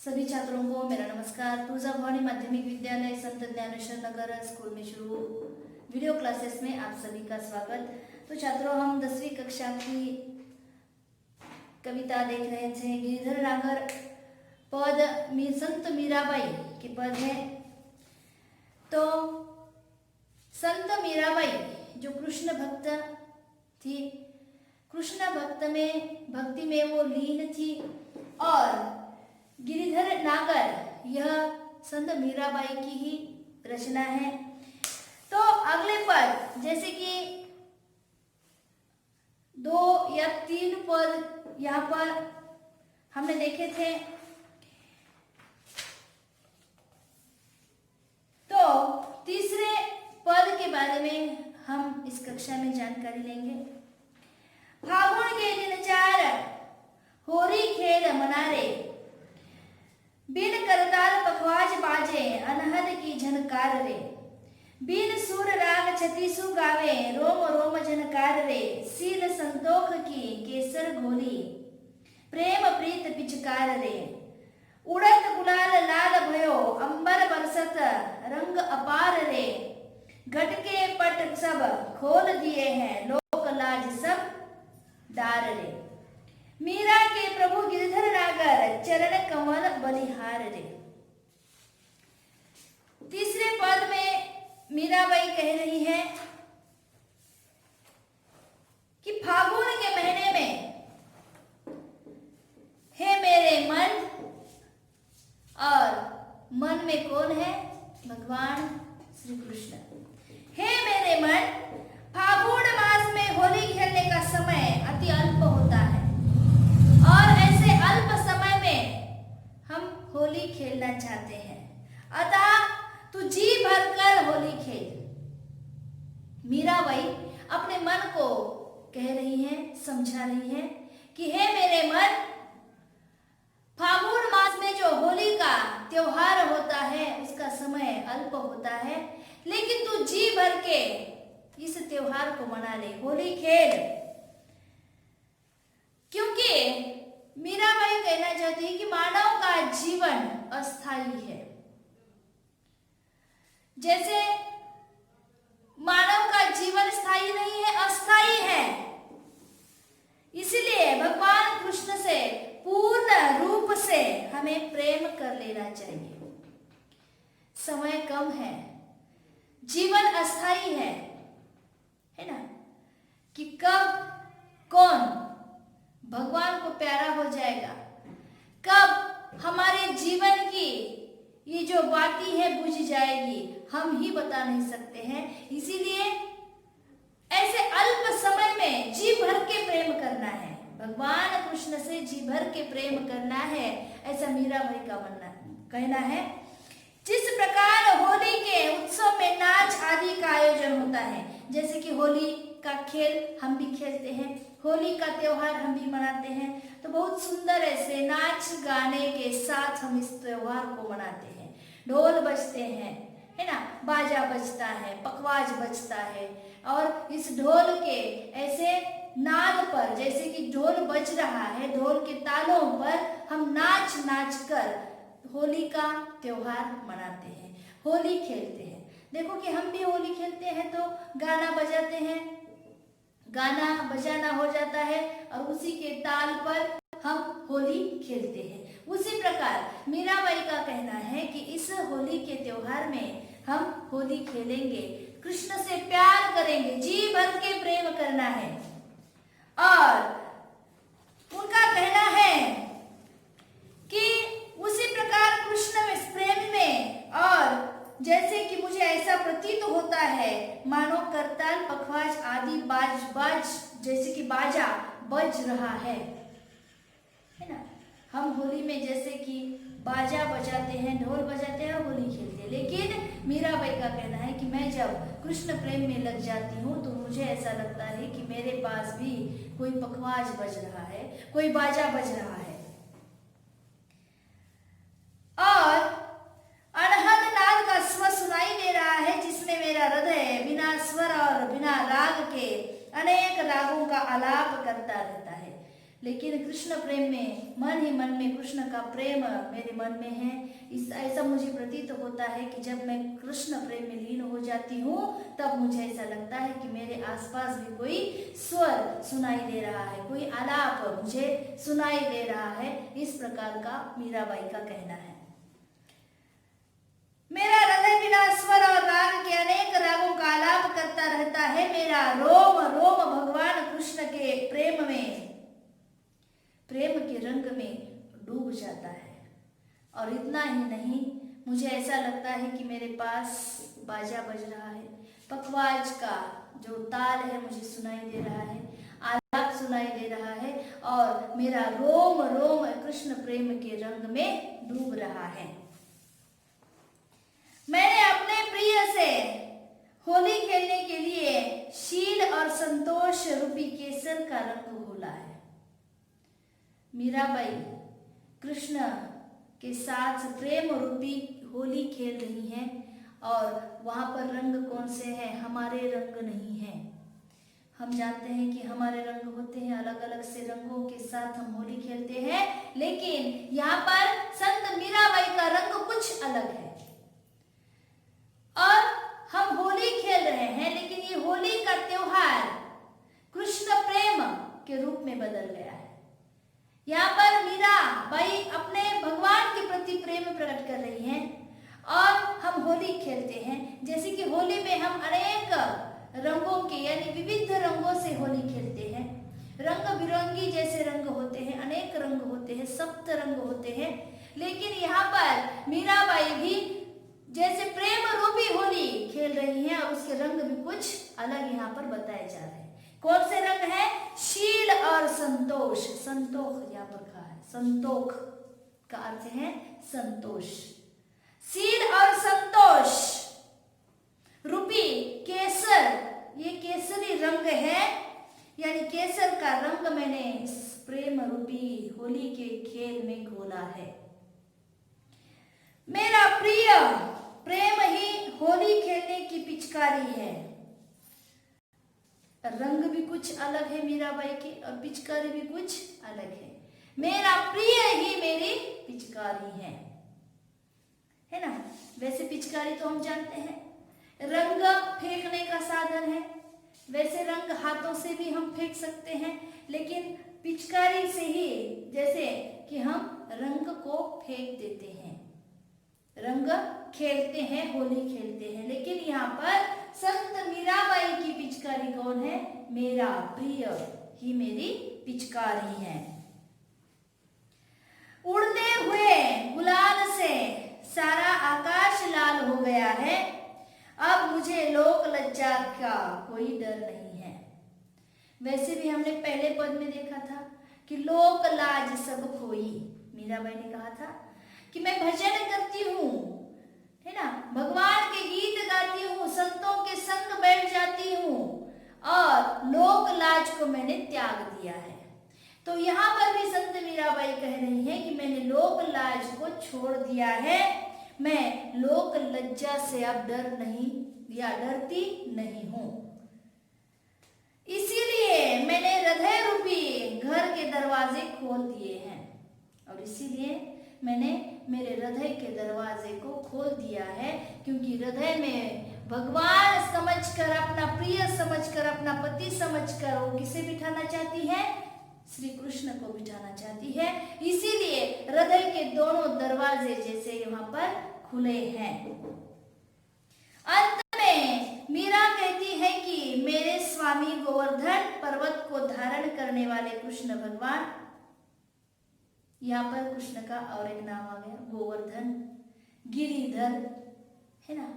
सभी छात्रों को मेरा नमस्कार। तुलजा भवानी माध्यमिक विद्यालय संत ज्ञानेश्वर नगर स्कूल में शुरू वीडियो क्लासेस में आप सभी का स्वागत। तो छात्रों, हम 10वीं कक्षा की कविता देख रहे थे। गिरिधर नागर पद संत मीराबाई के पद है। तो संत मीराबाई जो कृष्ण भक्त थी, कृष्ण भक्ति में वो लीन थी और गिरिधर नागर यह संत मीराबाई की ही रचना है। तो अगले पद जैसे कि 2 या 3 पद यहाँ पर हमने देखे थे, तो तीसरे पद के बारे में हम इस कक्षा में जानकारी लेंगे। फागुन के दिन चार होरी खेल मनारे, बिन करताल पखवाज बाजे अनहद की झनकार रे। बिन सुर राग छतीसु गावे रोम रोम झनकार रे। सील संतोख की केसर घोली प्रेम प्रीत पिचकार रे। उड़त गुलाल लाल भयो अंबर बरसत रंग अपार रे। घट के पट सब खोल दिए हैं लोक लाज सब डार रे। मीरा के प्रभु गिरिधर नागर चरण कमल बलिहार रे। तीसरे पद में मीराबाई कह रही है कि फागुन के महीने में हे मेरे मन, और मन में कौन है? भगवान श्री कृष्ण। हे मेरे मन, फागुन मास में होली खेलने का समय अति अल्प होता है और ऐसे अल्प समय में हम होली खेलना चाहते हैं, अतः तू जी भरकर होली खेल। मीराबाई अपने मन को कह रही है, समझा रही है कि हे मेरे मन, फागुन मास में जो होली का त्योहार होता है उसका समय अल्प होता है, लेकिन तू जी भर के इस त्योहार को मना ले, होली खेल। क्योंकि मीराबाई कहना चाहती है कि मानव का जीवन अस्थायी है। जैसे मानव का जीवन स्थायी नहीं है, अस्थायी है, इसलिए भगवान कृष्ण से पूर्ण रूप से हमें प्रेम कर लेना चाहिए। समय कम है, जीवन अस्थायी है ना, कि कब कौन भगवान को प्यारा हो जाएगा, कब हमारे जीवन की ये जो बाती है बुझ जाएगी, हम ही बता नहीं सकते हैं। इसीलिए ऐसे अल्प समय में जी भर के प्रेम करना है, भगवान कृष्ण से जी भर के प्रेम करना है, ऐसा मीराबाई का कहना है। जिस प्रकार होली के उत्सव में नाच आदि का आयोजन होता है, जैसे कि होली का खेल हम भी खेलते हैं, होली का त्योहार हम भी मनाते हैं, तो बहुत सुंदर ऐसे नाच गाने के साथ हम इस त्योहार को मनाते हैं। ढोल बजते हैं, है ना, बाजा बजता है, पखवाज बजता है, और इस ढोल के ऐसे नाद पर, जैसे कि ढोल बज रहा है, ढोल के तालों पर हम नाच नाच कर होली का त्योहार मनाते हैं, होली खेलते हैं। देखो कि हम भी होली खेलते हैं तो गाना बजाते हैं, गाना बजाना हो जाता है और उसी के ताल पर हम होली खेलते हैं। उसी प्रकार मीराबाई का कहना है कि इस होली के त्योहार में हम होली खेलेंगे, कृष्ण से प्यार करेंगे, जी भर के प्रेम करना है। और उनका कहना है कि उसी प्रकार कृष्ण में प्रेम में, और जैसे कि मुझे ऐसा प्रतीत होता है मानो करताल पखवाज आदि बाज जैसे कि बाजा बज रहा है ना। हम होली में जैसे कि बाजा बजाते हैं, ढोल बजाते हैं, होली खेलते हैं, लेकिन मीराबाई का कहना है कि मैं जब कृष्ण प्रेम में लग जाती हूँ तो मुझे ऐसा लगता है कि मेरे पास भी कोई पखवाज बज रहा है, कोई बाजा बज रहा है, और अनहद नाद का स्वर सुनाई दे रहा है, जिसमें मेरा हृदय बिना स्वर और बिना राग के अनेक रागों का आलाप करता रहता है। लेकिन कृष्ण प्रेम में मन ही मन में कृष्ण का प्रेम मेरे मन में है। इस ऐसा मुझे प्रतीत होता है कि जब मैं कृष्ण प्रेम में लीन हो जाती हूँ तब मुझे ऐसा लगता है कि मेरे आसपास भी कोई स्वर सुनाई दे रहा है, कोई आलाप मुझे सुनाई दे रहा है। इस प्रकार का मीराबाई का कहना है। मेरा हृदय बिना स्वर और राग के अनेक रागों का आलाप करता रहता है। मेरा रोम रोम भगवान कृष्ण के प्रेम में, प्रेम के रंग में डूब जाता है। और इतना ही नहीं, मुझे ऐसा लगता है कि मेरे पास बाजा बज रहा है, पखवाज का जो ताल है मुझे सुनाई दे रहा है, आलाप सुनाई दे रहा है और मेरा रोम रोम कृष्ण प्रेम के रंग में डूब रहा है। मैंने अपने प्रिय से होली खेलने के लिए शील और संतोष रूपी केसर का रंग घोला है। मीराबाई कृष्ण के साथ प्रेम रूपी होली खेल रही हैं और वहां पर रंग कौन से हैं? हमारे रंग नहीं हैं। हम जानते हैं कि हमारे रंग होते हैं, अलग अलग से रंगों के साथ हम होली खेलते हैं, लेकिन यहाँ पर संत मीराबाई का रंग कुछ अलग है। और हम होली खेल रहे हैं, लेकिन ये होली का त्योहार कृष्ण प्रेम के रूप में बदल गया है। यहाँ पर मीराबाई अपने भगवान के प्रति प्रेम प्रकट कर रही हैं और हम होली खेलते हैं। जैसे कि होली में हम अनेक रंगों के यानी विविध रंगों से होली खेलते हैं। रंग बिरंगी जैसे रंग होते हैं, अनेक रंग होते हैं, सप्त रंग होते हैं। लेकिन यहाँ पर मीराबाई भी जैसे प्रेम रूपी होली खेल रही हैं और उसके रंग भी कुछ अलग यहाँ पर बताए जा रहे हैं। कौन से रंग है? शील और संतोष। संतोष यहाँ पर कहा है, संतोष का अर्थ है संतोष। शील और संतोष रूपी केसर, ये केसरी रंग है, यानी केसर का रंग मैंने इस प्रेम रूपी होली के खेल में घोला है। मेरा प्रिय प्रेम ही होली खेलने की पिचकारी है। रंग भी कुछ अलग है मीराबाई के और पिचकारी भी कुछ अलग है। मेरा प्रिय ही मेरी पिचकारी है ना। वैसे पिचकारी तो हम जानते हैं रंग फेंकने का साधन है, वैसे रंग हाथों से भी हम फेंक सकते हैं, लेकिन पिचकारी से ही जैसे कि हम रंग को फेंक देते हैं, रंग खेलते हैं, होली खेलते हैं। लेकिन यहाँ पर संत मीराबाई की पिचकारी कौन है? मेरा प्रिय ही मेरी पिचकारी है। उड़ते हुए गुलाल से सारा आकाश लाल हो गया है, अब मुझे लोक लज्जा का कोई डर नहीं है। वैसे भी हमने पहले पद में देखा था कि लोक लाज सब खोई। मीराबाई ने कहा था कि मैं भजन करती हूँ, है ना, भगवान के गीत गाती हूँ, संतों के संग बैठ जाती हूँ और लोक लाज को मैंने त्याग दिया है। तो यहाँ पर भी संत मीराबाई कह रही हैं कि मैंने लोक लाज को छोड़ दिया है, मैं लोक लज्जा से अब डर नहीं या डरती नहीं हूँ। इसीलिए मैंने हृदय रूपी घर के दरवाजे खोल दिए हैं और इसीलिए मैंने मेरे हृदय के दरवाजे को खोल दिया है, क्योंकि हृदय में भगवान समझकर, अपना प्रिय समझकर, अपना पति समझकर वो किसे बिठाना चाहती है? श्री कृष्ण को बिठाना चाहती है। इसीलिए हृदय के दोनों दरवाजे जैसे यहाँ पर खुले हैं। अंत में मीरा कहती है कि मेरे स्वामी गोवर्धन पर्वत को धारण करने वाले कृष्ण भगवान, यहाँ पर कृष्ण का और एक नाम आ गया गोवर्धन, गिरिधर, है ना,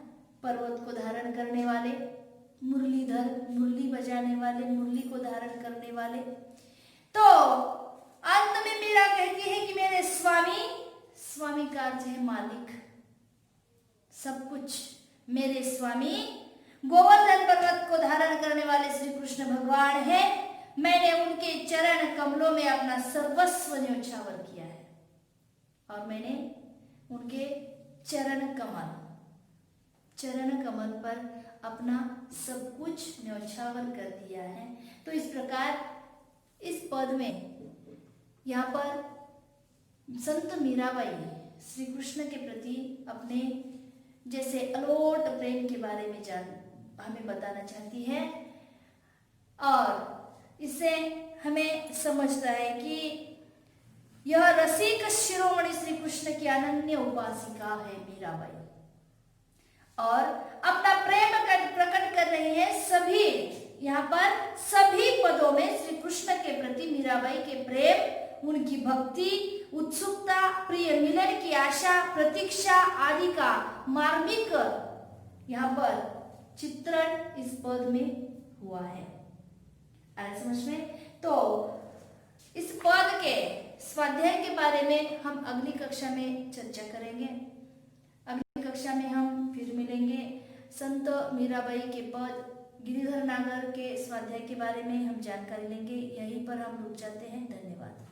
पर्वत को धारण करने वाले, मुरलीधर, मुरली बजाने वाले, मुरली को धारण करने वाले। तो अंत में मीरा कहती है कि मेरे स्वामी, स्वामी का अर्थ है मालिक, सब कुछ। मेरे स्वामी गोवर्धन पर्वत को धारण करने वाले श्री कृष्ण भगवान है। मैंने उनके चरण कमलों में अपना सर्वस्व न्योछावर किया है और मैंने उनके चरण कमल पर अपना सब कुछ न्योछावर कर दिया है। तो इस प्रकार इस पद में यहाँ पर संत मीराबाई श्री कृष्ण के प्रति अपने जैसे अलोट प्रेम के बारे में हमें बताना चाहती है, और इससे हमें समझता है कि यह रसिक शिरोमणि श्री कृष्ण की अनन्य उपासिका है मीराबाई, और अपना प्रेम प्रकट कर रही है। सभी यहाँ पर सभी पदों में श्री कृष्ण के प्रति मीराबाई के प्रेम, उनकी भक्ति, उत्सुकता, प्रिय मिलन की आशा, प्रतीक्षा आदि का मार्मिक यहाँ पर चित्रण इस पद में हुआ है। आया समझ में? तो इस पद के स्वाध्याय के बारे में हम अगली कक्षा में चर्चा करेंगे। अगली कक्षा में हम फिर मिलेंगे। संत मीराबाई के पद, गिरिधर नागर के स्वाध्याय के बारे में हम जानकारी लेंगे। यहीं पर हम रुक जाते हैं। धन्यवाद।